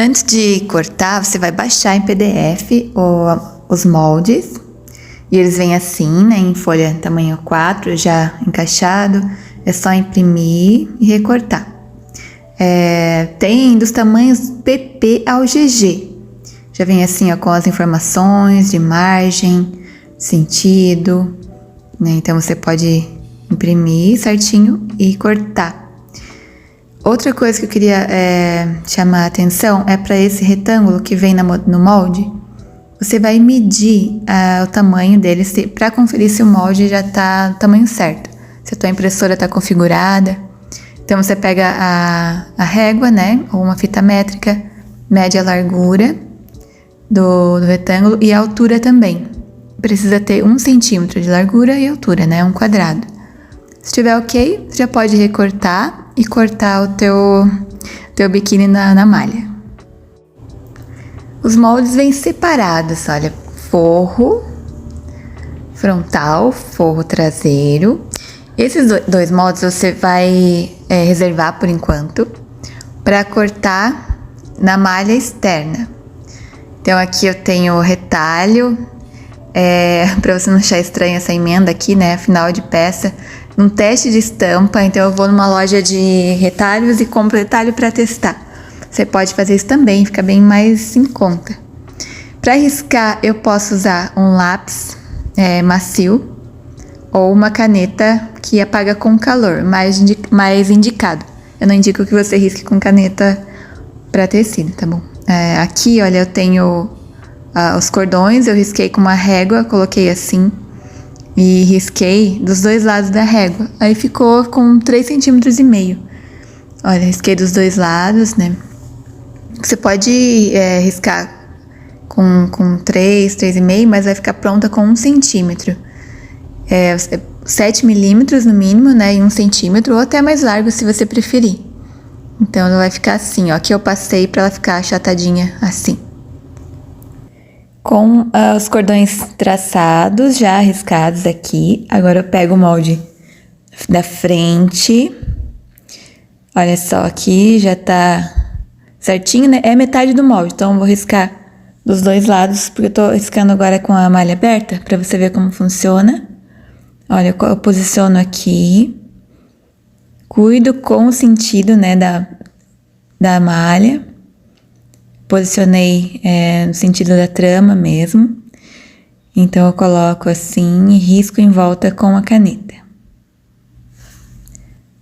Antes de cortar, você vai baixar em PDF os moldes. E eles vêm assim, né, em folha tamanho 4, já encaixado. É só imprimir e recortar. Tem dos tamanhos PP ao GG. Já vem assim, ó, com as informações de margem, sentido, né? Então você pode imprimir certinho e cortar. Outra coisa que eu queria chamar a atenção é para esse retângulo que vem no molde. Você vai medir o tamanho dele para conferir se o molde já está no tamanho certo. Se a tua impressora está configurada. Então você pega a régua, né, ou uma fita métrica, mede a largura do retângulo e a altura também. Precisa ter 1 centímetro de largura e altura, né, um quadrado. Se estiver ok, você já pode recortar e cortar o teu biquíni na malha. Os moldes vêm separados, olha, forro frontal, forro traseiro. Esses dois moldes você vai reservar por enquanto para cortar na malha externa. Então aqui eu tenho o retalho, para você não achar estranha essa emenda aqui, né, final de peça, um teste de estampa. Então eu vou numa loja de retalhos e compro retalho para testar. Você pode fazer isso também, fica bem mais em conta. Para riscar eu posso usar um lápis macio ou uma caneta que apaga com calor, mais indicado. Eu não indico que você risque com caneta para tecido, tá bom? Aqui, olha, eu tenho os cordões, eu risquei com uma régua, coloquei assim e risquei dos dois lados da régua. Aí ficou com 3,5 centímetros. Olha, risquei dos dois lados, né? Você pode riscar com 3,5, mas vai ficar pronta com 1 centímetro. 7 milímetros no mínimo, né, e 1 centímetro, ou até mais largo se você preferir. Então ela vai ficar assim, ó. Aqui eu passei para ela ficar achatadinha assim. Com os cordões traçados, já riscados aqui, agora eu pego o molde da frente. Olha só, aqui já tá certinho, né? É metade do molde, então eu vou riscar dos dois lados, porque eu tô riscando agora com a malha aberta, para você ver como funciona. Olha, eu posiciono aqui, cuido com o sentido, né, da malha, posicionei no sentido da trama mesmo, então eu coloco assim e risco em volta com a caneta.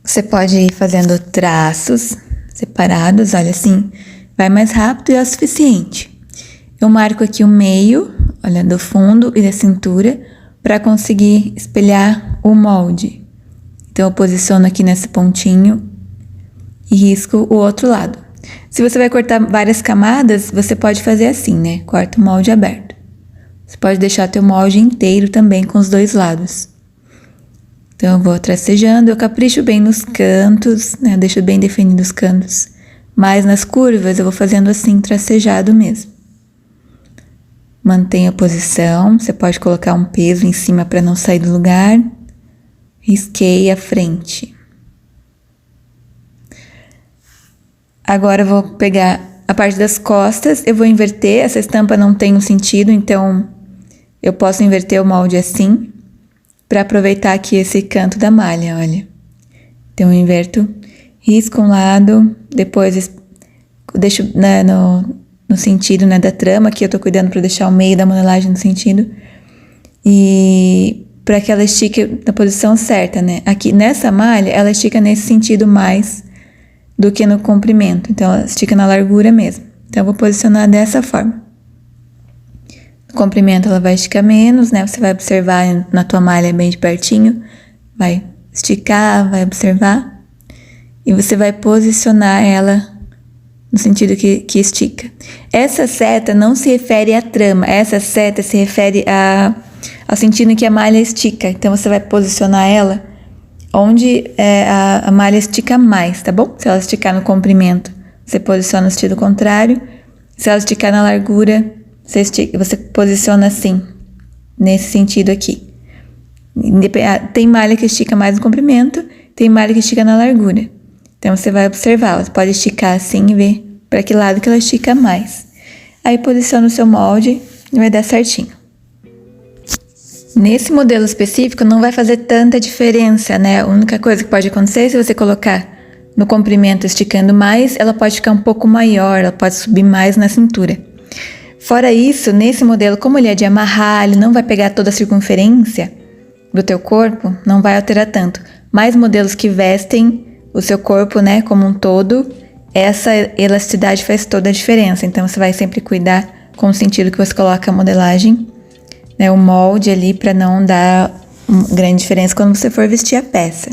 Você pode ir fazendo traços separados, olha assim, vai mais rápido e é o suficiente. Eu marco aqui o meio, olha, do fundo e da cintura, para conseguir espelhar o molde. Então eu posiciono aqui nesse pontinho e risco o outro lado. Se você vai cortar várias camadas, você pode fazer assim, né? Corta o molde aberto. Você pode deixar teu molde inteiro também com os dois lados. Então eu vou tracejando, eu capricho bem nos cantos, né? Eu deixo bem definidos os cantos. Mas nas curvas eu vou fazendo assim, tracejado mesmo. Mantenha a posição, você pode colocar um peso em cima para não sair do lugar. Risquei a frente. Agora eu vou pegar a parte das costas, eu vou inverter, essa estampa não tem um sentido, então eu posso inverter o molde assim, para aproveitar aqui esse canto da malha, olha. Então eu inverto, risco um lado, depois deixo no sentido, né, da trama, aqui eu tô cuidando para deixar o meio da modelagem no sentido, e para que ela estique na posição certa, né? Aqui nessa malha, ela estica nesse sentido mais do que no comprimento, então ela estica na largura mesmo. Então eu vou posicionar dessa forma. No comprimento ela vai esticar menos, né? Você vai observar na tua malha bem de pertinho, vai esticar, vai observar, e você vai posicionar ela no sentido que estica. Essa seta não se refere à trama, essa seta se refere ao sentido em que a malha estica. Então você vai posicionar ela onde a malha estica mais, tá bom? Se ela esticar no comprimento, você posiciona no sentido contrário. Se ela esticar na largura, você posiciona assim, nesse sentido aqui. Tem malha que estica mais no comprimento, tem malha que estica na largura. Então você vai observar, você pode esticar assim e ver para que lado que ela estica mais. Aí posiciona o seu molde e vai dar certinho. Nesse modelo específico não vai fazer tanta diferença, né? A única coisa que pode acontecer é se você colocar no comprimento esticando mais, ela pode ficar um pouco maior, ela pode subir mais na cintura. Fora isso, nesse modelo, como ele é de amarrar, ele não vai pegar toda a circunferência do teu corpo, não vai alterar tanto. Mas modelos que vestem o seu corpo, né, como um todo, essa elasticidade faz toda a diferença. Então você vai sempre cuidar com o sentido que você coloca a modelagem, né, o molde ali, para não dar grande diferença quando você for vestir a peça.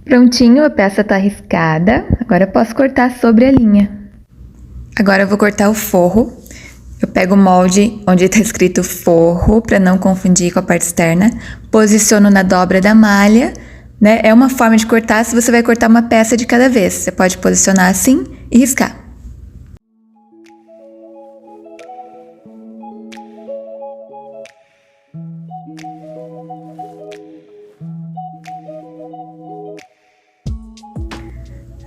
Prontinho, a peça tá riscada. Agora eu posso cortar sobre a linha. Agora eu vou cortar o forro. Eu pego o molde onde tá escrito forro, para não confundir com a parte externa. Posiciono na dobra da malha, né? É uma forma de cortar se você vai cortar uma peça de cada vez. Você pode posicionar assim e riscar.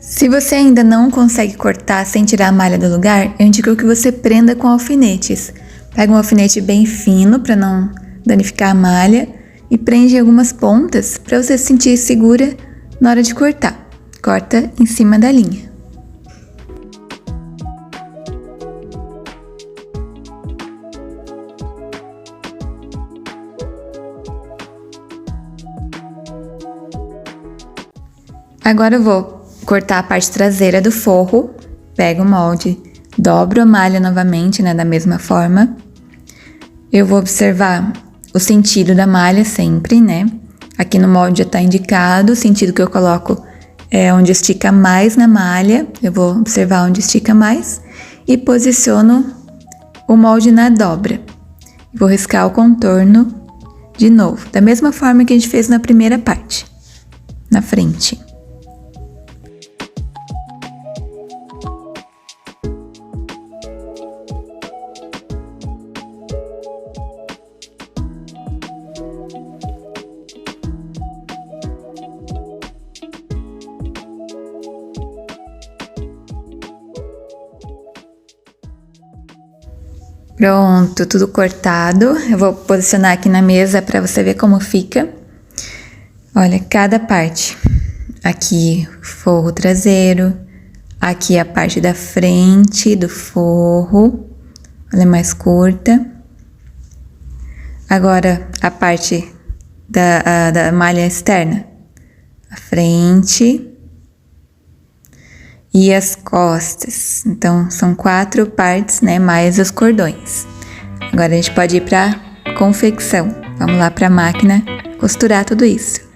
Se você ainda não consegue cortar sem tirar a malha do lugar, eu indico que você prenda com alfinetes. Pega um alfinete bem fino para não danificar a malha e prende algumas pontas para você se sentir segura na hora de cortar. Corta em cima da linha. Agora eu vou cortar a parte traseira do forro, pego o molde, dobro a malha novamente, né, da mesma forma. Eu vou observar o sentido da malha sempre, né? Aqui no molde já tá indicado o sentido que eu coloco é onde estica mais na malha. Eu vou observar onde estica mais e posiciono o molde na dobra. Vou riscar o contorno de novo, da mesma forma que a gente fez na primeira parte, na frente. Pronto, tudo cortado. Eu vou posicionar aqui na mesa para você ver como fica. Olha, cada parte. Aqui, forro traseiro. Aqui a parte da frente do forro. Ela é mais curta. Agora, a parte da malha externa. A frente. E as costas. Então, são 4 partes, né, mais os cordões. Agora a gente pode ir para confecção. Vamos lá para a máquina costurar tudo isso.